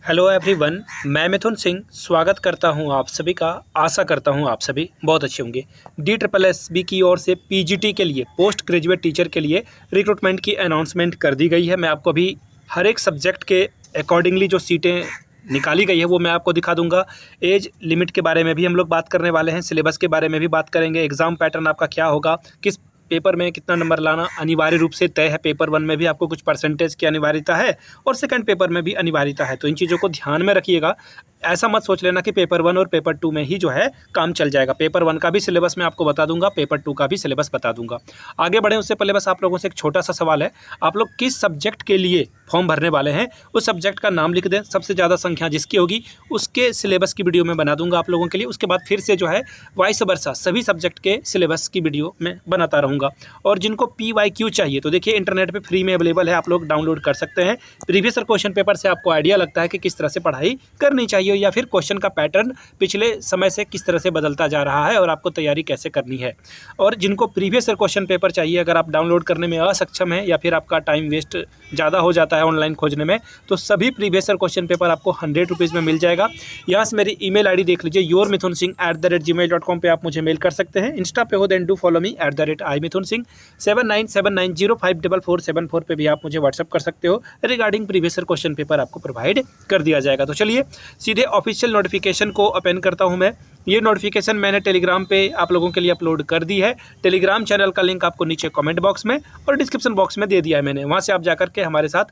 Hello everyone, मैं मिथुन सिंह स्वागत करता हूं आप सभी का। आशा करता हूं आप सभी बहुत अच्छे होंगे। DSSB की ओर से PGT के लिए पोस्ट ग्रेजुएट टीचर के लिए रिक्रूटमेंट की अनाउंसमेंट कर दी गई है। मैं आपको अभी हर एक सब्जेक्ट के अकॉर्डिंगली जो सीटें निकाली गई है वो मैं आपको दिखा दूंगा। एज लिमिट के बारे में भी हम लोग बात करने वाले हैं, सिलेबस के बारे में भी बात करेंगे, एग्ज़ाम पैटर्न आपका क्या होगा, किस पेपर में कितना नंबर लाना अनिवार्य रूप से तय है। पेपर 1 में भी आपको कुछ परसेंटेज की अनिवार्यता है और सेकंड पेपर में भी अनिवार्यता है, तो इन चीज़ों को ध्यान में रखिएगा। ऐसा मत सोच लेना कि पेपर 1 और पेपर 2 में ही जो है काम चल जाएगा। पेपर 1 का भी सिलेबस मैं आपको बता दूंगा, पेपर 2 का भी सिलेबस बता दूंगा। आगे बढ़ें उससे पहले बस आप लोगों से एक छोटा सा सवाल है, आप लोग किस सब्जेक्ट के लिए फॉर्म भरने वाले हैं उस सब्जेक्ट का नाम लिख दें। सबसे ज़्यादा संख्या जिसकी होगी उसके सिलेबस की वीडियो में बना दूंगा आप लोगों के लिए। उसके बाद फिर से जो है वाइस वर्सा सभी सब्जेक्ट के सिलेबस की वीडियो में बनाता रहूँगा। और जिनको PYQ चाहिए तो देखिए इंटरनेट पे फ्री में अवेलेबल है, आप लोग डाउनलोड कर सकते हैं। प्रीवियस क्वेश्चन पेपर से आपको आइडिया लगता है कि किस तरह से पढ़ाई करनी चाहिए या फिर क्वेश्चन का पैटर्न पिछले समय से किस तरह से बदलता जा रहा है और आपको तैयारी कैसे करनी है। और जिनको प्रीवियस क्वेश्चन पेपर चाहिए, अगर आप डाउनलोड करने में असक्षम हैं या फिर आपका टाइम वेस्ट ज़्यादा हो जाता है ऑनलाइन खोजने में, तो सभी प्रीवियस क्वेश्चन पेपर आपको 100 रुपीज़ में मिल जाएगा। यहाँ से मेरी ईमेल आईडी देख लीजिए, yourmithunsingh@gmail.com पे आप मुझे मेल कर सकते हैं। इंस्टा पे हो then do follow me @imithunsingh। 7979054474 पे भी आप मुझे व्हाट्सअप कर सकते हो। रिगार्डिंग प्रीवियस क्वेश्चन पेपर आपको प्रोवाइड कर दिया जाएगा। तो चलिए सीधे ऑफिशियल नोटिफिकेशन को ओपन करता हूं मैं। ये नोटिफिकेशन मैंने टेलीग्राम पे आप लोगों के लिए अपलोड कर दी है। टेलीग्राम चैनल का लिंक आपको नीचे कमेंट बॉक्स में और डिस्क्रिप्शन बॉक्स में दे दिया है मैंने, वहाँ से आप जाकर के हमारे साथ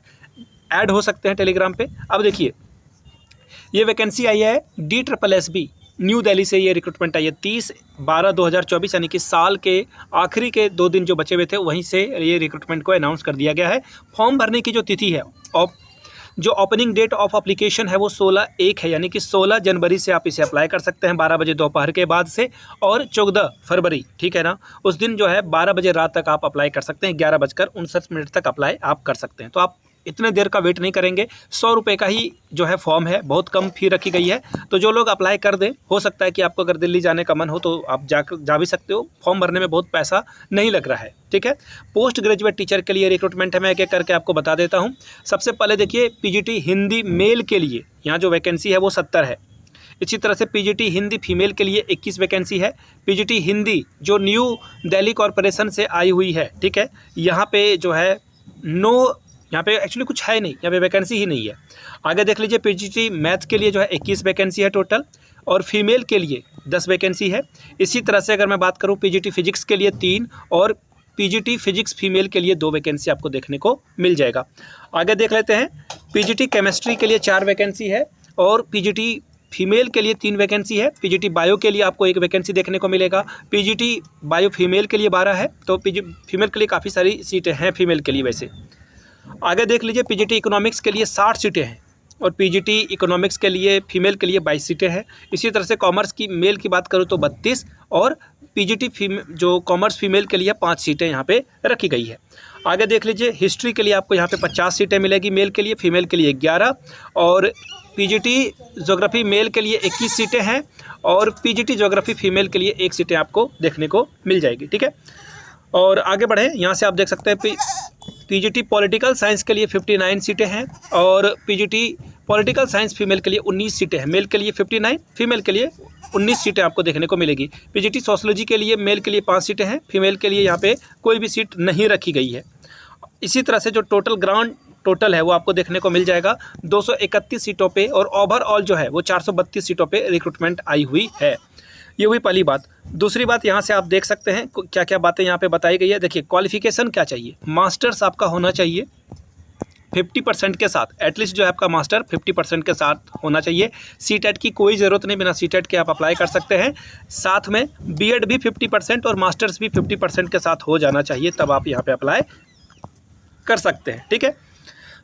ऐड हो सकते हैं टेलीग्राम पे। अब देखिए ये वैकेंसी आई है DSSB न्यू दिल्ली से। ये रिक्रूटमेंट आई है 30/12/2024 यानी कि साल के आखिरी के 2 दिन जो बचे हुए थे वहीं से ये रिक्रूटमेंट को अनाउंस कर दिया गया है। फॉर्म भरने की जो तिथि है और जो ओपनिंग डेट ऑफ एप्लीकेशन है वो 16/1 है, यानी कि 16 जनवरी से आप इसे अप्लाई कर सकते हैं 12 बजे दोपहर के बाद से, और 14 फरवरी, ठीक है ना, उस दिन जो है 12 बजे रात तक आप अप्लाई कर सकते हैं। 11:59 तक अप्लाई आप कर सकते हैं। तो आप इतने देर का वेट नहीं करेंगे। 100 रुपये का ही जो है फॉर्म है, बहुत कम फी रखी गई है। तो जो लोग अप्लाई कर दें, हो सकता है कि आपको अगर दिल्ली जाने का मन हो तो आप जा भी सकते हो। फॉर्म भरने में बहुत पैसा नहीं लग रहा है, ठीक है। पोस्ट ग्रेजुएट टीचर के लिए रिक्रूटमेंट है, मैं एक एक करके आपको बता देता हूँ। सबसे पहले देखिए PGT हिंदी मेल के लिए यहाँ जो वैकेंसी है वो 70 है। इसी तरह से PGT हिंदी फीमेल के लिए 21 वैकेंसी है। PGT हिंदी जो न्यू दिल्ली कॉरपोरेशन से आई हुई है, ठीक है, यहाँ पे जो है यहाँ पे एक्चुअली कुछ है नहीं, यहाँ पे वैकेंसी ही नहीं है। आगे देख लीजिए PGT मैथ के लिए जो है 21 वैकेंसी है टोटल, और फीमेल के लिए 10 वैकेंसी है। इसी तरह से अगर मैं बात करूँ PGT फिजिक्स के लिए 3 और PGT फिजिक्स फीमेल के लिए 2 वैकेंसी आपको देखने को मिल जाएगा। आगे देख लेते हैं PGT केमिस्ट्री के लिए 4 वैकेंसी है और PGT फीमेल के लिए 3 वैकेंसी है। PGT बायो के लिए आपको 1 वैकेंसी देखने को मिलेगा। PGT बायो फीमेल के लिए 12 है। तो फीमेल के लिए काफ़ी सारी सीटें हैं फीमेल के लिए वैसे। आगे देख लीजिए PGT इकोनॉमिक्स के लिए 60 सीटें हैं और PGT इकोनॉमिक्स के लिए फीमेल के लिए 22 सीटें हैं। इसी तरह से कॉमर्स की मेल की बात करूँ तो 32 और PGT जो कॉमर्स फीमेल के लिए 5 सीटें यहाँ पे रखी गई है। आगे देख लीजिए हिस्ट्री के लिए आपको यहाँ पे 50 सीटें मिलेगी मेल के लिए, फीमेल के लिए 11, और PGT ज्योग्राफी मेल के लिए 21 सीटें हैं और PGT ज्योग्राफी फीमेल के लिए 1 सीटें आपको देखने को मिल जाएगी, ठीक है। और आगे बढ़े, यहाँ से आप देख सकते हैं PGT पॉलिटिकल साइंस के लिए 59 सीटें हैं और PGT पॉलिटिकल साइंस फीमेल के लिए 19 सीटें हैं। मेल के लिए 59, फीमेल के लिए 19 सीटें आपको देखने को मिलेगी। PGT सोशोलॉजी के लिए मेल के लिए 5 सीटें हैं, फीमेल के लिए यहाँ पे कोई भी सीट नहीं रखी गई है। इसी तरह से जो टोटल है वो आपको देखने को मिल जाएगा 231 सीटों पे, और ओवरऑल जो है वो 432 सीटों पे रिक्रूटमेंट आई हुई है। ये हुई पहली बात। दूसरी बात, यहाँ से आप देख सकते हैं क्या क्या बातें यहाँ पे बताई गई है। देखिए क्वालिफिकेशन क्या चाहिए, मास्टर्स आपका होना चाहिए 50% के साथ, एटलीस्ट जो है आपका मास्टर 50% के साथ होना चाहिए। CTET की कोई ज़रूरत नहीं, बिना CTET के आप अप्लाई कर सकते हैं। साथ में BEd भी 50% और मास्टर्स भी 50% के साथ हो जाना चाहिए, तब आप यहाँ पे अप्लाई कर सकते हैं, ठीक है।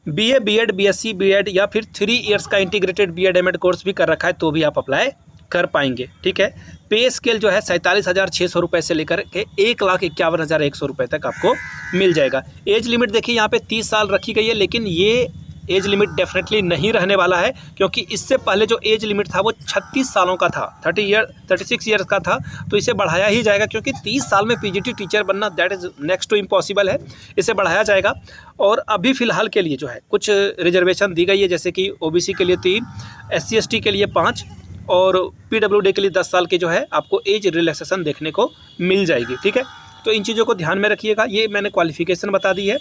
BA BEd BSc BEd या फिर 3 इयर्स का इंटीग्रेटेड BEd MAd कोर्स भी कर रखा है तो भी आप अप्लाई कर पाएंगे, ठीक है। पे स्केल जो है 47,600 रुपये से लेकर के 1,51,100 रुपये तक आपको मिल जाएगा। एज लिमिट देखिए यहाँ पे 30 साल रखी गई है, लेकिन ये एज लिमिट डेफिनेटली नहीं रहने वाला है, क्योंकि इससे पहले जो एज लिमिट था वो 36 सालों का था, 36 ईयर्स का था। तो इसे बढ़ाया ही जाएगा, क्योंकि 30 साल में पीजीटी टीचर बनना that is next to impossible है। इसे बढ़ाया जाएगा। और अभी फ़िलहाल के लिए जो है कुछ रिजर्वेशन दी गई है, जैसे कि ओबीसी के लिए 3, SC ST के लिए 5 और PWD के लिए 10 साल की जो है आपको एज रिलैक्सेशन देखने को मिल जाएगी। ठीक है, तो इन चीज़ों को ध्यान में रखिएगा। ये मैंने क्वालिफ़िकेशन बता दी है,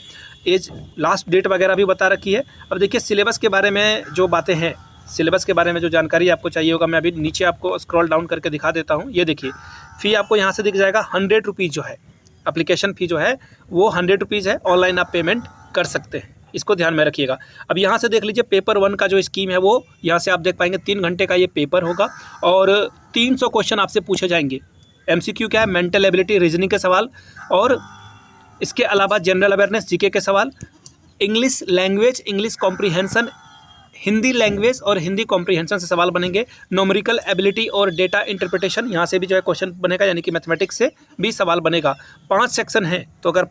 एज लास्ट डेट वगैरह भी बता रखी है। अब देखिए सिलेबस के बारे में जो बातें हैं, सिलेबस के बारे में जो जानकारी आपको चाहिए होगा, मैं अभी नीचे आपको स्क्रॉल डाउन करके दिखा देता हूँ। ये देखिए फ़ी आपको यहाँ से दिख जाएगा 100 रुपीज़ जो है, एप्लीकेशन फ़ी जो है वो 100 रुपीज़ है। ऑनलाइन आप पेमेंट कर सकते हैं, इसको ध्यान में रखिएगा। अब यहाँ से देख लीजिए पेपर 1 का जो स्कीम है वो यहाँ से आप देख पाएंगे 3 घंटे का ये पेपर होगा और 300 क्वेश्चन आपसे पूछे जाएंगे। MCQ क्या है, मेंटल एबिलिटी, रीजनिंग के सवाल, और इसके अलावा जनरल अवेयरनेस, जीके के सवाल, English language, English comprehension, Hindi language और हिंदी कॉम्प्रीहेंशन से सवाल बनेंगे। न्यूमेरिकल एबिलिटी और डेटा इंटरप्रिटेशन, यहाँ से भी जो है क्वेश्चन बनेगा, यानी कि मैथमेटिक्स से भी सवाल बनेगा। 5 सेक्शन हैं, तो अगर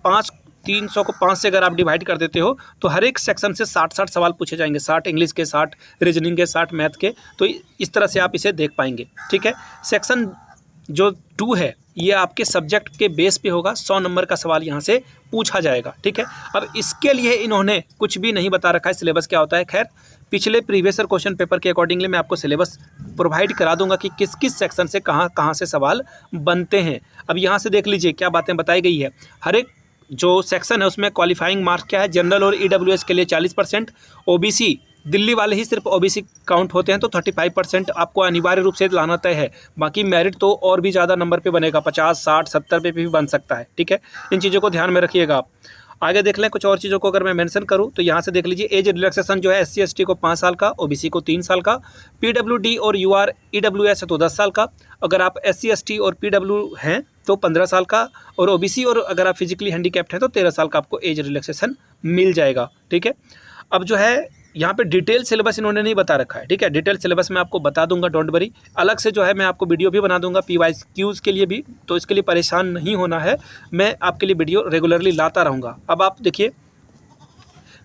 300 को 5 से अगर आप डिवाइड कर देते हो तो हर एक सेक्शन से 60 सवाल पूछे जाएंगे, 60 इंग्लिश के, 60 रीजनिंग के, 60 मैथ के। तो इस तरह से आप इसे देख पाएंगे। ठीक है, सेक्शन जो 2 है ये आपके सब्जेक्ट के बेस पे होगा, 100 नंबर का सवाल यहाँ से पूछा जाएगा। ठीक है, अब इसके लिए इन्होंने कुछ भी नहीं बता रखा है सिलेबस क्या होता है। खैर, पिछले प्रीवियस ईयर क्वेश्चन पेपर के अकॉर्डिंगली मैं आपको सिलेबस प्रोवाइड करा दूंगा कि किस किस सेक्शन से कहाँ से सवाल बनते हैं। अब यहाँ से देख लीजिए क्या बातें बताई गई है। हर एक जो सेक्शन है उसमें क्वालिफाइंग मार्क्स क्या है। जनरल और EWS के लिए 40%, OBC दिल्ली वाले ही सिर्फ OBC काउंट होते हैं तो 35% आपको अनिवार्य रूप से लाना तय है। बाकी मेरिट तो और भी ज़्यादा नंबर पे बनेगा, 50, 60, 70 पे भी बन सकता है। ठीक है, इन चीज़ों को ध्यान में रखिएगा आप। आगे देख लें कुछ और चीज़ों को अगर मैं मेंशन करूं तो यहाँ से देख लीजिए एज रिलैक्सेशन जो है SC ST को 5 साल का, OBC को 3 साल का, PWD और UR EWS है तो 10 साल का, अगर आप SC ST और PW हैं तो 15 साल का, और OBC और अगर आप फिजिकली हैंडीकैप्ड हैं तो 13 साल का आपको एज रिलैक्सेशन मिल जाएगा। ठीक है, अब जो है यहाँ पे डिटेल सिलेबस इन्होंने नहीं बता रखा है। ठीक है, डिटेल सिलेबस मैं आपको बता दूंगा, डोंट वरी। अलग से जो है मैं आपको वीडियो भी बना दूंगा PYQs के लिए भी, तो इसके लिए परेशान नहीं होना है, मैं आपके लिए वीडियो रेगुलरली लाता रहूँगा। अब आप देखिए,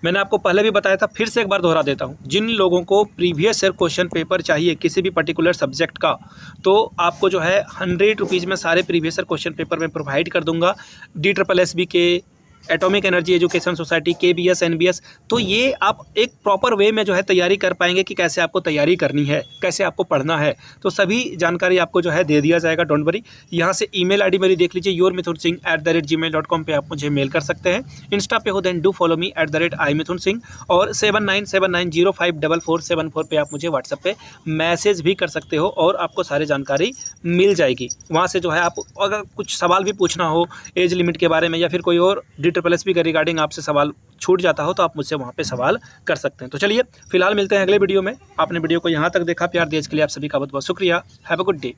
मैंने आपको पहले भी बताया था, फिर से एक बार दोहरा देता हूँ, जिन लोगों को प्रीवियस ईयर क्वेश्चन पेपर चाहिए किसी भी पर्टिकुलर सब्जेक्ट का, तो आपको जो है 100 रुपीज़ में सारे प्रीवियस ईयर क्वेश्चन पेपर में प्रोवाइड कर दूंगा। DSSB के, atomic energy education society, KBS NBS, तो ये आप एक प्रॉपर वे में जो है तैयारी कर पाएंगे कि कैसे आपको तैयारी करनी है, कैसे आपको पढ़ना है, तो सभी जानकारी आपको जो है दे दिया जाएगा, डोंट वरी। यहाँ से email ID मेरी देख लीजिए, yourmithunsingh@gmail.com पे आप मुझे मेल कर सकते हैं। इंस्टा पे हो then do follow me @imithunsingh, और 7979054474 पे आप मुझे व्हाट्सएप पे मैसेज भी कर सकते हो और आपको सारी जानकारी मिल जाएगी। वहाँ से जो है आप अगर कुछ सवाल भी पूछना हो एज लिमिट के बारे में या फिर कोई और DSSB के रिगार्डिंग आपसे सवाल छूट जाता हो तो आप मुझसे वहाँ पे सवाल कर सकते हैं। तो चलिए फिलहाल मिलते हैं अगले वीडियो में। आपने वीडियो को यहाँ तक देखा, प्यार दिया इसके लिए आप सभी का बहुत बहुत शुक्रिया। Have a good day.